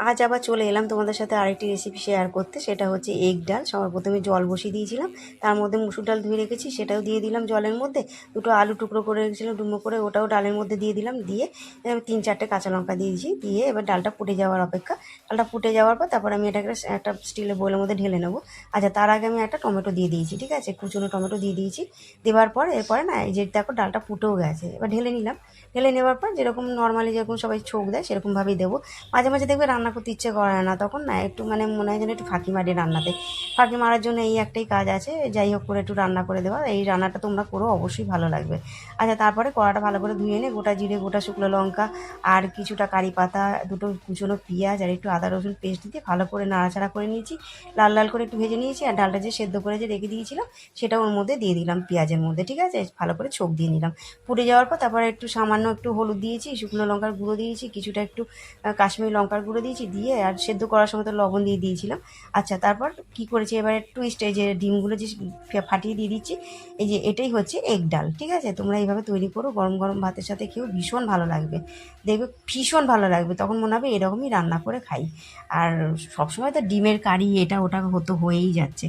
আজ আবার চলে এলাম তোমাদের সাথে আরেকটি রেসিপি শেয়ার করতে। সেটা হচ্ছে এগ ডাল। সবার প্রথমে জল বসিয়ে দিয়েছিলাম, তার মধ্যে মুসুর ডাল ধুয়ে রেখেছি সেটাও দিয়ে দিলাম জলের মধ্যে। দুটো আলু টুকরো করে রেখেছিলাম ডুমো করে, ওটাও ডালের মধ্যে দিয়ে দিলাম। দিয়ে আমি 3-4টে কাঁচা লঙ্কা দিয়েছি। দিয়ে এবার ডালটা ফুটে যাওয়ার অপেক্ষা। ডালটা ফুটে যাওয়ার পর তারপর আমি এটাকে একটা স্টিলের বোলের মধ্যে ঢেলে নেবো। আচ্ছা, তার আগে আমি একটা টমেটো দিয়ে দিয়েছি, ঠিক আছে, কুচনো টমেটো দিয়ে দিয়েছি। দেওয়ার পর এরপরে না, এই যে দেখো ডালটা ফুটেও গেছে, এবার ঢেলে নিলাম। ঢেলে নেওয়ার পর যেরকম নর্মালি যেরকম সবাই ছোক দেয় সেরকমভাবেই দেবো। মাঝে মাঝে দেখবে রান্না করতে ইচ্ছে করে না, তখন না একটু মানে মনে হয় যেন একটু ফাঁকি মারি রান্নাতে। ফাঁকি মারার জন্য এই একটাই কাজ আছে, যাই হোক করে একটু রান্না করে দেওয়া। এই রান্নাটা তোমরা করো, অবশ্যই ভালো লাগবে। আচ্ছা, তারপরে কড়াটা ভালো করে ধুয়ে এনে গোটা জিরে, গোটা শুকনো লঙ্কা আর কিছুটা কারি পাতা, দুটো কুচনো পেঁয়াজ আর একটু আদা রসুন পেস্ট দিয়ে ভালো করে নাড়াচাড়া করে নিয়েছি। লাল লাল করে একটু ভেজে নিয়েছি। আর ডালটা যে সেদ্ধ করে যে রেখে দিয়েছিলাম সেটা ওর মধ্যে দিয়ে দিলাম, পেঁয়াজের মধ্যে, ঠিক আছে। ভালো করে ছোপ দিয়ে নিলাম। ফুটে যাওয়ার পর তারপরে একটু সামান্য একটু হলুদ দিয়েছি, শুকনো লঙ্কার গুঁড়ো দিয়েছি, কিছুটা একটু কাশ্মীরি লঙ্কার গুঁড়ো দিয়েছি। দিয়ে আর সেদ্ধ করার সময় তো লবণ দিয়ে দিয়েছিলাম। আচ্ছা, তারপর কি করেছি এবার একটু এই যে ডিমগুলো যে ফাটিয়ে দিয়ে দিচ্ছি। এই যে এটাই হচ্ছে এগ ডাল, ঠিক আছে। তোমরা এইভাবে তৈরি করো, গরম গরম ভাতের সাথে খেয়েও ভীষণ ভালো লাগবে। দেখবে ভীষণ ভালো লাগবে, তখন মনে হবে এরকমই রান্না করে খাই। আর সবসময় তো ডিমের কারি এটা ওটা হতো হয়েই যাচ্ছে।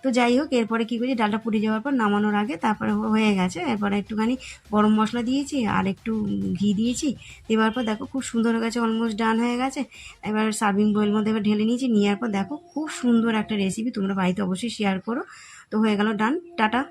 তো যাই হোক, এরপরে কী করেছি, ডালটা ফুটে যাওয়ার পর নামানোর আগে তারপরে হয়ে গেছে। এরপরে একটুখানি গরম মশলা দিয়েছি আর একটু ঘি দিয়েছি। দেওয়ার পর দেখো খুব সুন্দর হয়ে গেছে, অলমোস্ট ডান হয়ে গেছে। এবার সার্ভিং বয়ের মধ্যে এবার ঢেলে নিয়েছি। নেওয়ার পর দেখো খুব সুন্দর একটা রেসিপি, তোমরা বাড়িতে অবশ্যই শেয়ার করো। তো হয়ে গেল ডান, টাটা।